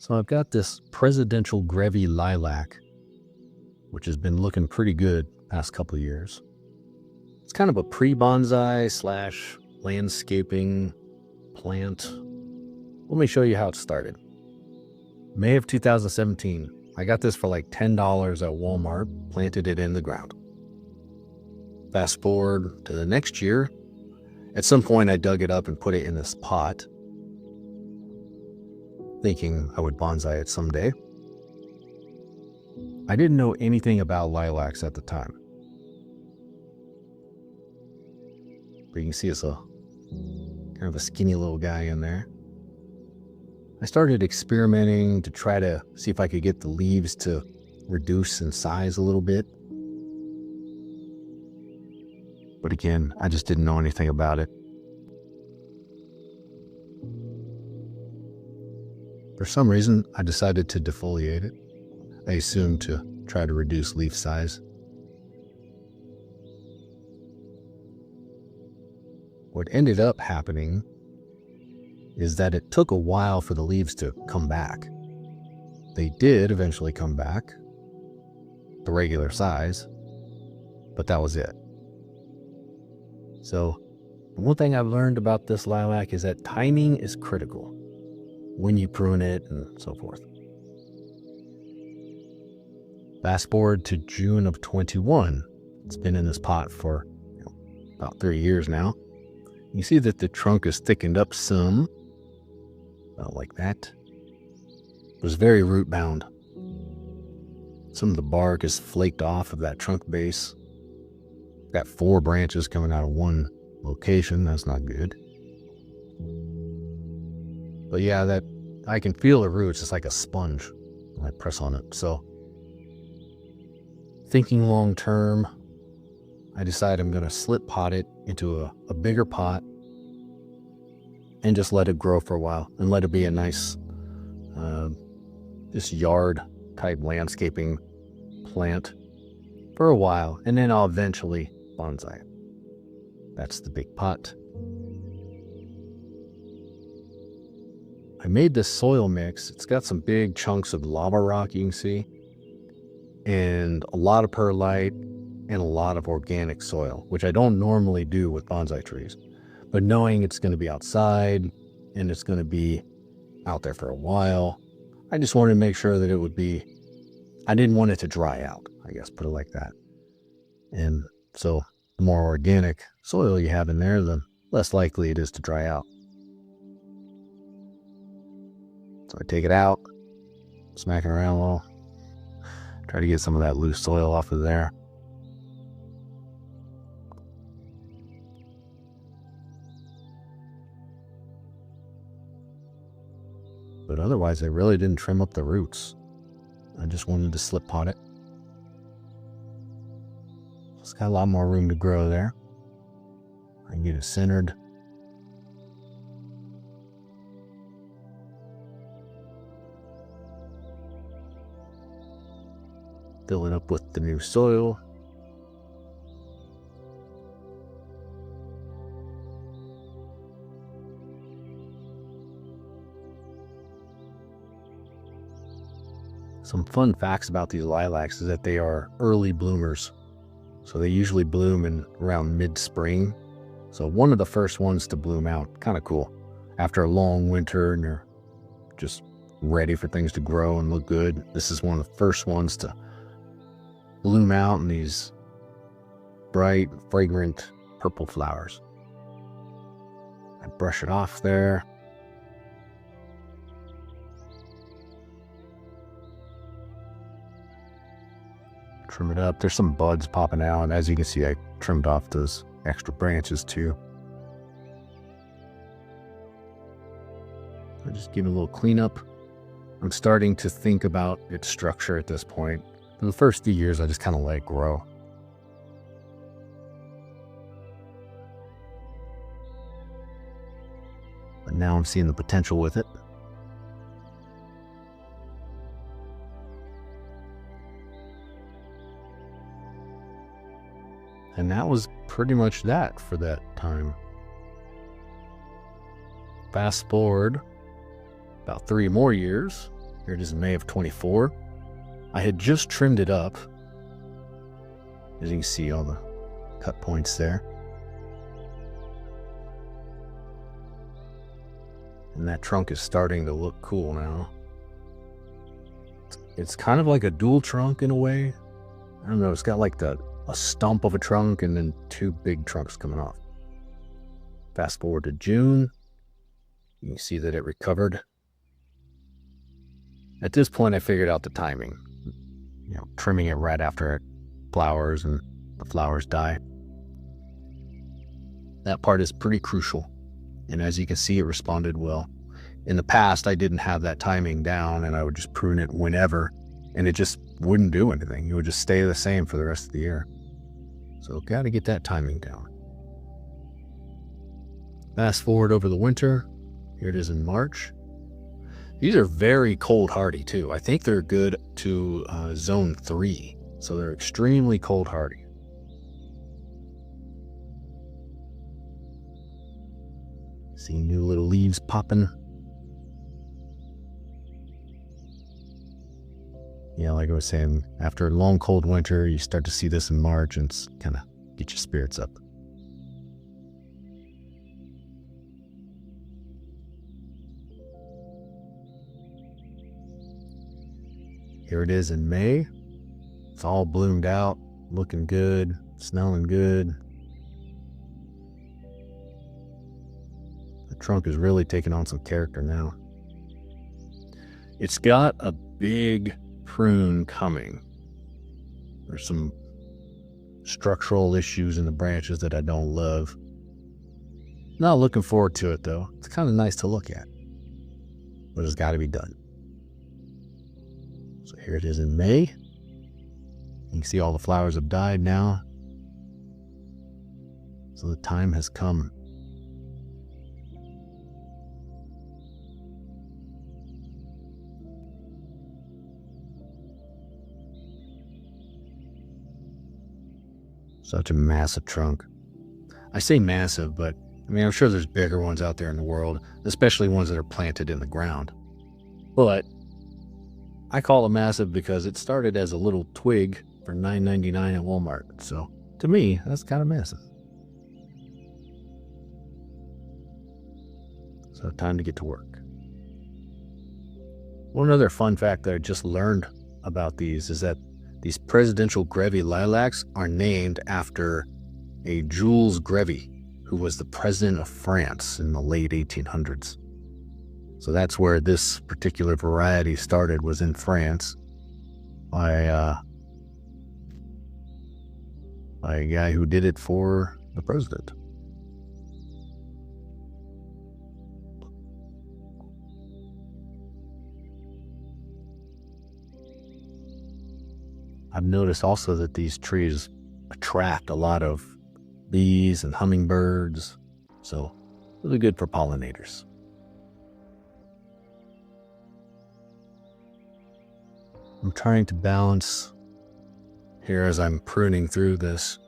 So I've got this Presidential Grevy Lilac, which has been looking pretty good past couple of years. It's kind of a pre-bonsai slash landscaping plant. Let me show you how it started. May of 2017. I got this for like $10 at Walmart, planted it in the ground. Fast forward to the next year. At some point I dug it up and put it in this pot, thinking I would bonsai it someday. I didn't know anything about lilacs at the time. But you can see it's a kind of a skinny little guy in there. I started experimenting to try to see if I could get the leaves to reduce in size a little bit. But again, I just didn't know anything about it. For some reason, I decided to defoliate it. I assumed to try to reduce leaf size. What ended up happening is that it took a while for the leaves to come back. They did eventually come back, the regular size, but that was it. So, one thing I've learned about this lilac is that timing is critical when you prune it and so forth. Fast forward to June of 21. It's been in this pot for about 3 years now. You see that the trunk is thickened up some, about like that. It was very root bound. Some of the bark is flaked off of that trunk base. Got 4 branches coming out of one location. That's not good. But yeah, that I can feel the roots. It's like a sponge when I press on it. So thinking long term, I decided I'm going to slip pot it into a bigger pot and just let it grow for a while and let it be a nice just yard type landscaping plant for a while, and then I'll eventually bonsai it. That's the big pot. I made this soil mix. It's got some big chunks of lava rock you can see, and a lot of perlite and a lot of organic soil, which I don't normally do with bonsai trees. But knowing it's going to be outside and it's going to be out there for a while, I just wanted to make sure that it would be, I didn't want it to dry out, I guess, put it like that. And so the more organic soil you have in there, the less likely it is to dry out. So I take it out, smack it around a little, try to get some of that loose soil off of there. But otherwise, I really didn't trim up the roots. I just wanted to slip pot it. It's got a lot more room to grow there. I can get it centered. Fill it up with the new soil. Some fun facts about these lilacs is that they are early bloomers. So they usually bloom in around mid-spring. So one of the first ones to bloom out, kind of cool. After a long winter and you're just ready for things to grow and look good, this is one of the first ones to bloom out in these bright, fragrant purple flowers. I brush it off there. Trim it up. There's some buds popping out. As you can see, I trimmed off those extra branches too. I just give it a little cleanup. I'm starting to think about its structure at this point. For the first few years, I just kind of let it grow. But now I'm seeing the potential with it. And that was pretty much that for that time. Fast forward about 3 more years, Here it is in May of 24. I had just trimmed it up. As you can see, all the cut points there. And that trunk is starting to look cool now. It's kind of like a dual trunk in a way. I don't know, it's got like a stump of a trunk and then two big trunks coming off. Fast forward to June. You can see that it recovered. At this point, I figured out the timing. Trimming it right after it flowers and the flowers die. That part is pretty crucial. And as you can see, it responded well. In the past, I didn't have that timing down and I would just prune it whenever and it just wouldn't do anything. It would just stay the same for the rest of the year. So got to get that timing down. Fast forward over the winter. Here it is in March. These are very cold hardy too. I think they're good to zone 3. So they're extremely cold hardy. See new little leaves popping. Yeah, like I was saying, after a long cold winter, you start to see this in March and it's kind of get your spirits up. Here it is in May. It's all bloomed out, looking good, smelling good. The trunk is really taking on some character now. It's got a big prune coming. There's some structural issues in the branches that I don't love. Not looking forward to it though. It's kind of nice to look at, but it's got to be done. So here it is in May. You can see all the flowers have died now. So the time has come. Such a massive trunk. I say massive, but I mean, I'm sure there's bigger ones out there in the world, especially ones that are planted in the ground. But I call it massive because it started as a little twig for $9.99 at Walmart. So to me, that's kind of massive. So time to get to work. One other fun fact that I just learned about these is that these Presidential Grevy Lilacs are named after a Jules Grévy, who was the president of France in the late 1800s. So that's where this particular variety started, was in France by a guy who did it for the president. I've noticed also that these trees attract a lot of bees and hummingbirds, so really good for pollinators. I'm trying to balance here as I'm pruning through this.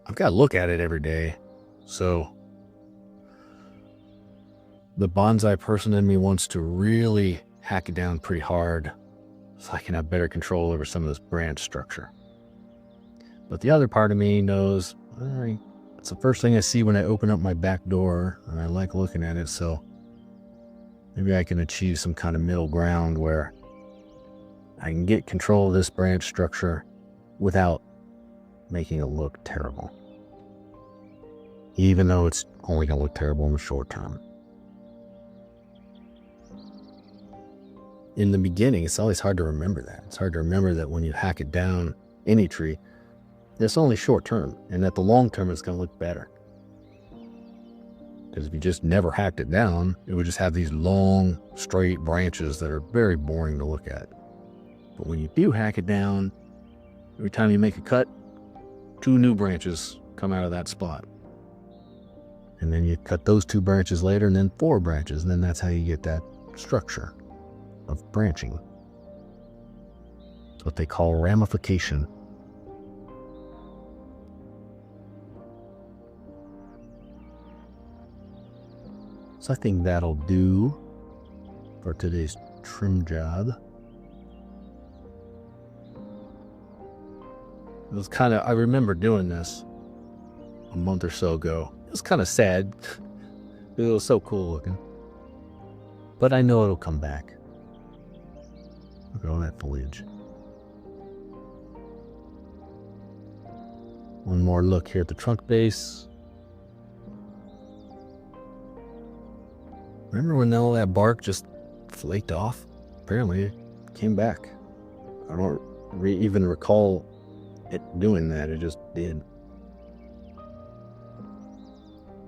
I've got to look at it every day, so the bonsai person in me wants to really hack it down pretty hard so I can have better control over some of this branch structure. But the other part of me knows, all right, it's the first thing I see when I open up my back door, and I like looking at it, so maybe I can achieve some kind of middle ground where I can get control of this branch structure without making it look terrible, even though it's only going to look terrible in the short term. In the beginning, it's always hard to remember that. It's hard to remember that when you hack it down, any tree, it's only short term, and at the long term, it's going to look better. Because if you just never hacked it down, it would just have these long, straight branches that are very boring to look at. But when you do hack it down, every time you make a cut, 2 new branches come out of that spot. And then you cut those 2 branches later, and then 4 branches, and then that's how you get that structure of branching. It's what they call ramification. So I think that'll do for today's trim job. It was kind of, I remember doing this a month or so ago. It was kind of sad. It was so cool looking. But I know it'll come back. Look at all that foliage. One more look here at the trunk base. Remember when all that bark just flaked off? Apparently it came back. I don't even recall it doing that. It just did.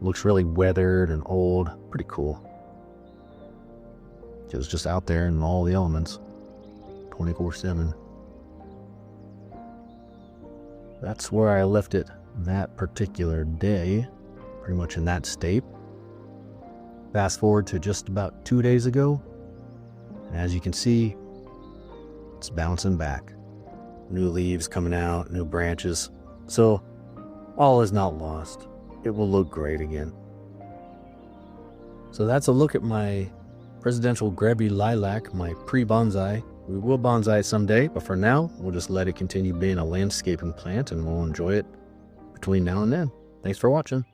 Looks really weathered and old. Pretty cool. It was just out there in all the elements. 24/7. That's where I left it that particular day. Pretty much in that state. Fast forward to just about 2 days ago. And as you can see, it's bouncing back. New leaves coming out, new branches. So all is not lost. It will look great again. So that's a look at my Presidential Grevy Lilac, my pre-bonsai. We will bonsai someday, but for now, we'll just let it continue being a landscaping plant and we'll enjoy it between now and then. Thanks for watching.